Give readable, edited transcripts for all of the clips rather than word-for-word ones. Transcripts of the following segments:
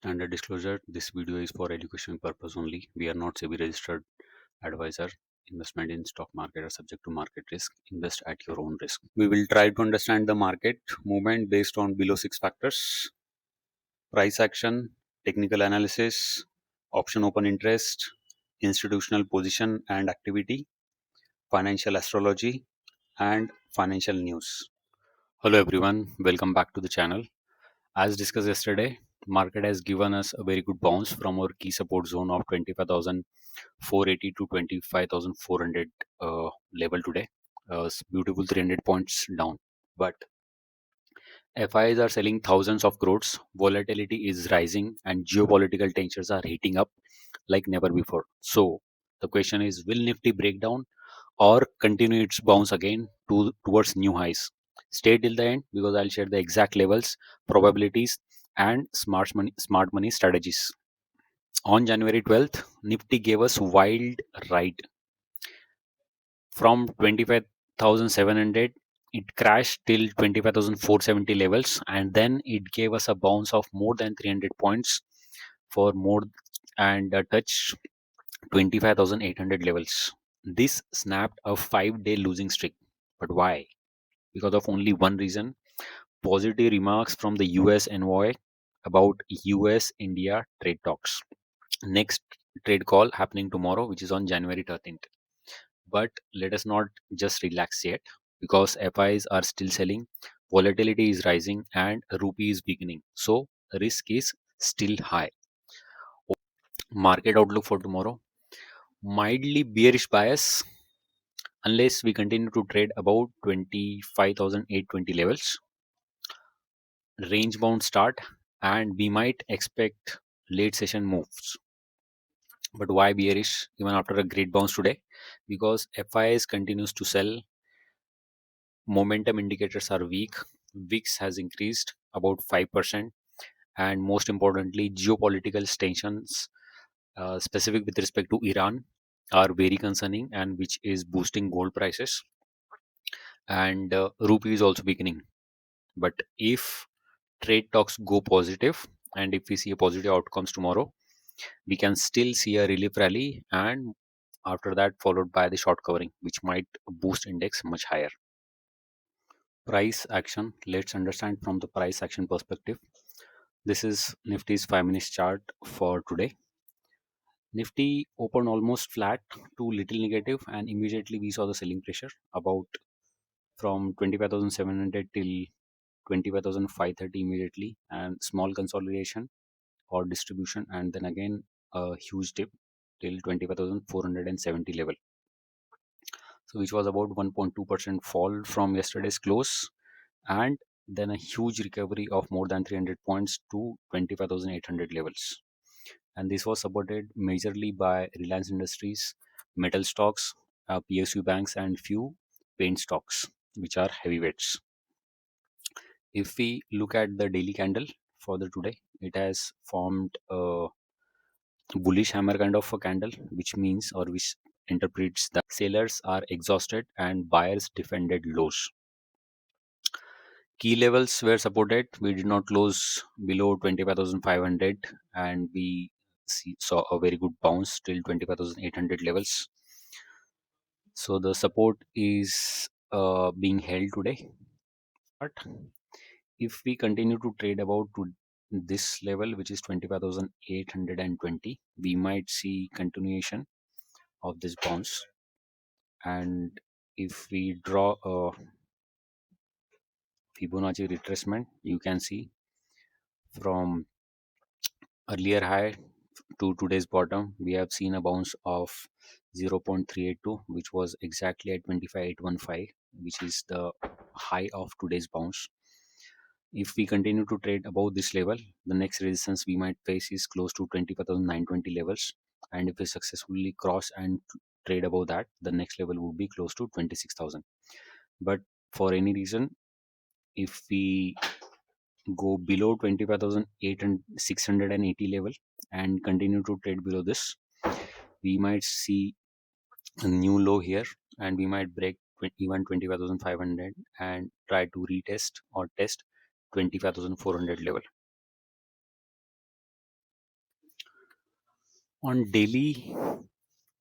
Standard disclosure, this video is for education purpose only. We are not SEBI registered advisor. Investment in stock market are subject to market risk. Invest at your own risk. We will try to understand the market movement based on below 6 factors: price action, technical analysis, option open interest, institutional position and activity, financial astrology, and financial news. Hello everyone, welcome back to the channel. As discussed yesterday, market has given us a very good bounce from our key support zone of 25,480 to 25,400 level today. Beautiful 300 points down. But FIIs are selling thousands of crores, volatility is rising, and geopolitical tensions are heating up like never before. So, the question is, will Nifty break down or continue its bounce again towards new highs? Stay till the end because I'll share the exact levels, probabilities, and smart money strategies. On January 12th, Nifty gave us wild ride from 25,700. It crashed till 25,470 levels, and then it gave us a bounce of more than 300 points for more and touch 25,800 levels. This snapped a 5-day losing streak. But why? Because of only one reason: positive remarks from the US envoy about US India trade talks. Next trade call happening tomorrow, which is on January 13th. But let us not just relax yet because FIs are still selling, volatility is rising, and rupee is weakening. So, risk is still high. Market outlook for tomorrow: mildly bearish bias unless we continue to trade about 25,820 levels. Range bound start, and we might expect late session moves. But why bearish even after a great bounce today? Because FIS continues to sell, momentum indicators are weak, VIX has increased about 5%, and most importantly, geopolitical tensions, specific with respect to Iran, are very concerning, and which is boosting gold prices. And rupee is also weakening. But if trade talks go positive, and if we see a positive outcomes tomorrow, we can still see a relief rally, and after that followed by the short covering, which might boost index much higher. Price action, let's understand from the price action perspective. This is Nifty's 5 minutes chart for today. Nifty opened almost flat to little negative, and immediately we saw the selling pressure about from 25,700 till 25,530 immediately, and small consolidation or distribution, and then again a huge dip till 25,470 level. So which was about 1.2% fall from yesterday's close, and then a huge recovery of more than 300 points to 25,800 levels. And this was supported majorly by Reliance Industries, metal stocks, PSU banks, and few paint stocks, which are heavyweights. If we look at the daily candle for the today, it has formed a bullish hammer kind of a candle, which means or which interprets that sellers are exhausted and buyers defended lows. Key levels were supported. We did not close below 25,500, and we saw a very good bounce till 25,800 levels. So the support is being held today. But if we continue to trade about to this level, which is 25,820, we might see continuation of this bounce. And if we draw a Fibonacci retracement, you can see from earlier high to today's bottom, we have seen a bounce of 0.382, which was exactly at 25,815, which is the high of today's bounce. If we continue to trade above this level, the next resistance we might face is close to 25,920 levels. And if we successfully cross and trade above that, the next level would be close to 26,000. But for any reason, if we go below 25,680 level and continue to trade below this, we might see a new low here, and we might break even 25,500 and try to retest or test 25,400 level. On daily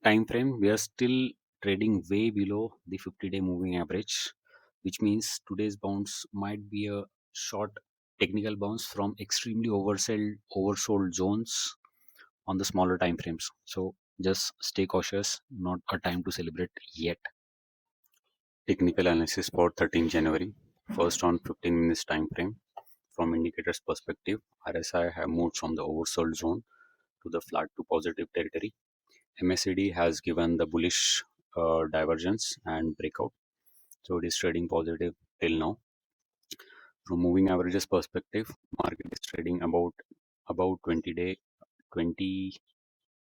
time frame, we are still trading way below the 50-day moving average, which means today's bounce might be a short technical bounce from extremely oversold zones on the smaller time frames. So just stay cautious, not a time to celebrate yet. Technical analysis for 13 January. First on 15 minutes time frame. From indicators perspective, RSI have moved from the oversold zone to the flat to positive territory. MACD has given the bullish divergence and breakout, so it is trading positive till now. From moving averages perspective, market is trading about 20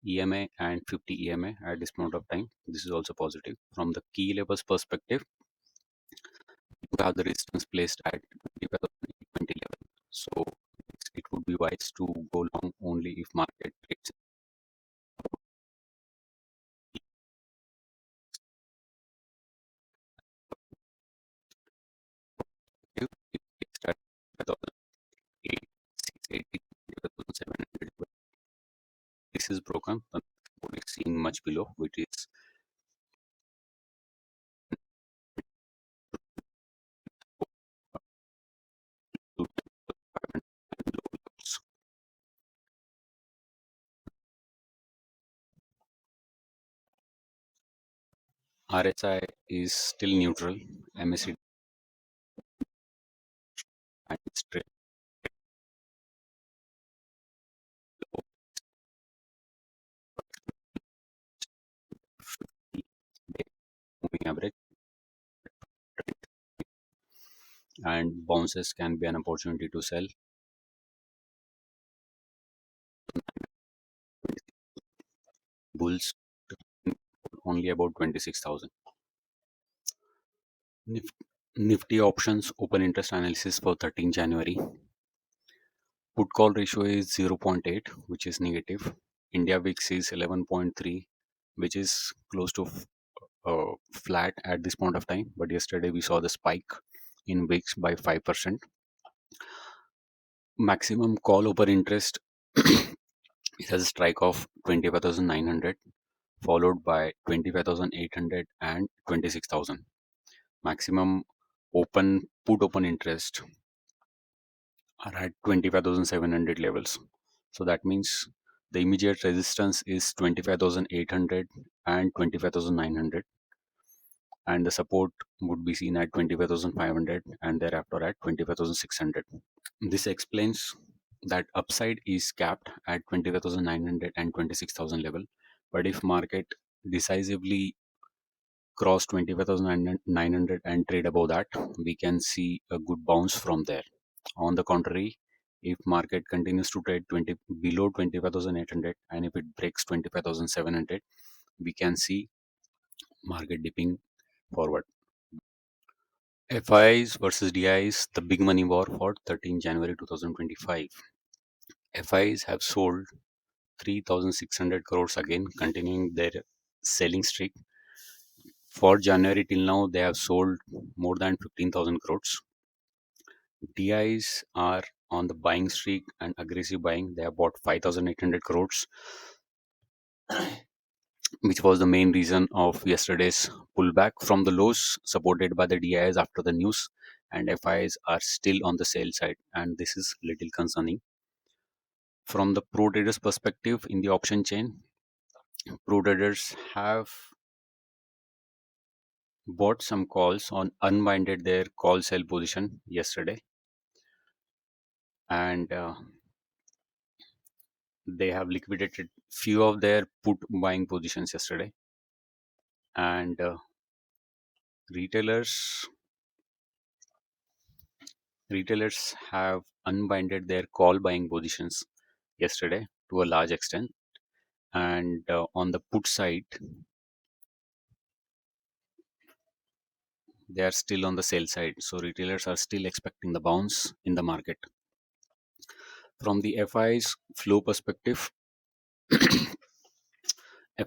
EMA and 50 EMA at this point of time. This is also positive. From the key levels perspective, we have the resistance placed at 20 level. So it would be wise to go long only if market trades if it trades at 2008, 2007. This is broken. The support is seen much below, which is RSI is still neutral. MACD and it's trade moving average, and bounces can be an opportunity to sell. Bulls only about 26,000. Nifty options open interest analysis for 13 January. Put call ratio is 0.8, which is negative. India VIX is 11.3, which is close to flat at this point of time. But yesterday we saw the spike in VIX by 5%. Maximum call over interest it has a strike of 25,900, followed by 25,800 and 26,000. Maximum open interest are at 25,700 levels. So that means the immediate resistance is 25,800 and 25,900, and the support would be seen at 25,500 and thereafter at 25,600. This explains that upside is capped at 25,900 and 26,000 level, but if market decisively cross 25,900 and trade above that, we can see a good bounce from there. On the contrary, if market continues to trade 20 below 25,800 and if it breaks 25,700, we can see market dipping forward. FIIs versus DIs, the big money war for 13 January 2025. FIIs have sold 3,600 crores again, continuing their selling streak. For January till now, they have sold more than 15,000 crores. DIs are on the buying streak and aggressive buying. They have bought 5,800 crores, which was the main reason of yesterday's pullback from the lows, supported by the DIs after the news. And FIs are still on the sale side, and this is little concerning. From the pro traders perspective in the option chain, pro traders have bought some calls on unwinded their call sell position yesterday, and they have liquidated few of their put buying positions yesterday, and retailers retailers have unbinded their call buying positions yesterday to a large extent, and on the put side they are still on the sell side, so retailers are still expecting the bounce in the market. From the FI's flow perspective,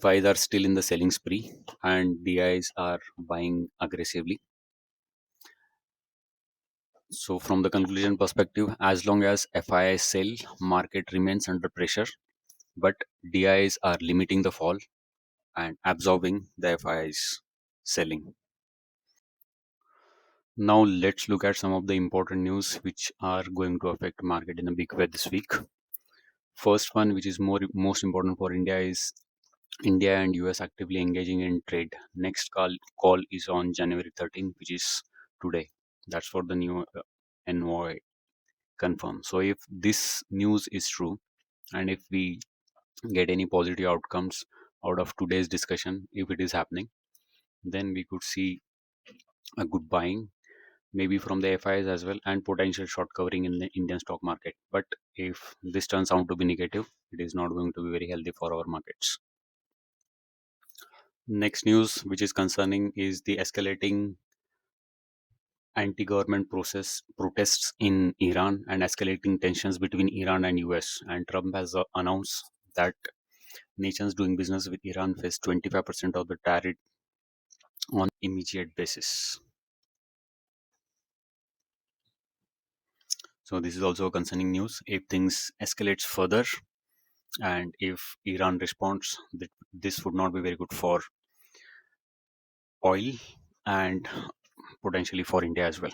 FIs are still in the selling spree and DIs are buying aggressively. So from the conclusion perspective, as long as FIs sell, market remains under pressure. but DIs are limiting the fall and absorbing the FIIs selling. Now let's look at some of the important news which are going to affect market in a big way this week. First one, which is most important for India, is India and US actively engaging in trade. Next call is on January 13th, which is today. That's for the new NY confirmed. So if this news is true, and if we get any positive outcomes out of today's discussion, if it is happening, then we could see a good buying, maybe from the FIs as well, and potential short covering in the Indian stock market. But if this turns out to be negative, it is not going to be very healthy for our markets. Next news, which is concerning, is the escalating anti-government process protests in Iran and escalating tensions between Iran and US. And Trump has announced that nations doing business with Iran face 25% of the tariff on immediate basis. So this is also concerning news. If things escalates further and if Iran responds, this would not be very good for oil and potentially for India as well.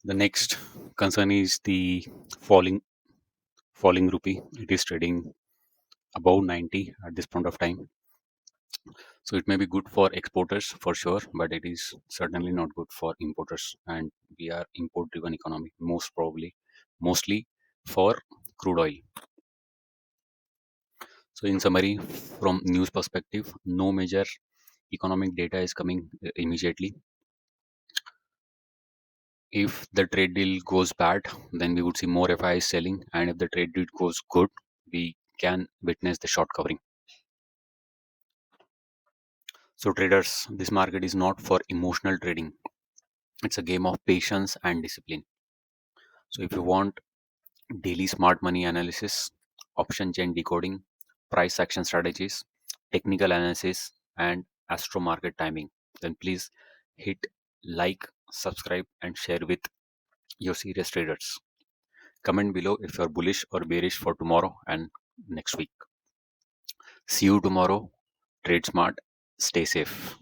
The next concern is the falling falling rupee. It is trading above 90 at this point of time. So it may be good for exporters for sure, but it is certainly not good for importers. And we are import driven economy, most probably, mostly for crude oil. So in summary, from news perspective, no major economic data is coming immediately. If the trade deal goes bad, then we would see more FIs selling, and if the trade deal goes good, we can witness the short covering. So traders, this market is not for emotional trading. It's a game of patience and discipline. So if you want daily smart money analysis, option chain decoding, price action strategies, technical analysis, and astro market timing, then please hit like, subscribe, and share with your serious traders. Comment below if you're bullish or bearish for tomorrow and next week. See you tomorrow. Trade smart. Stay safe.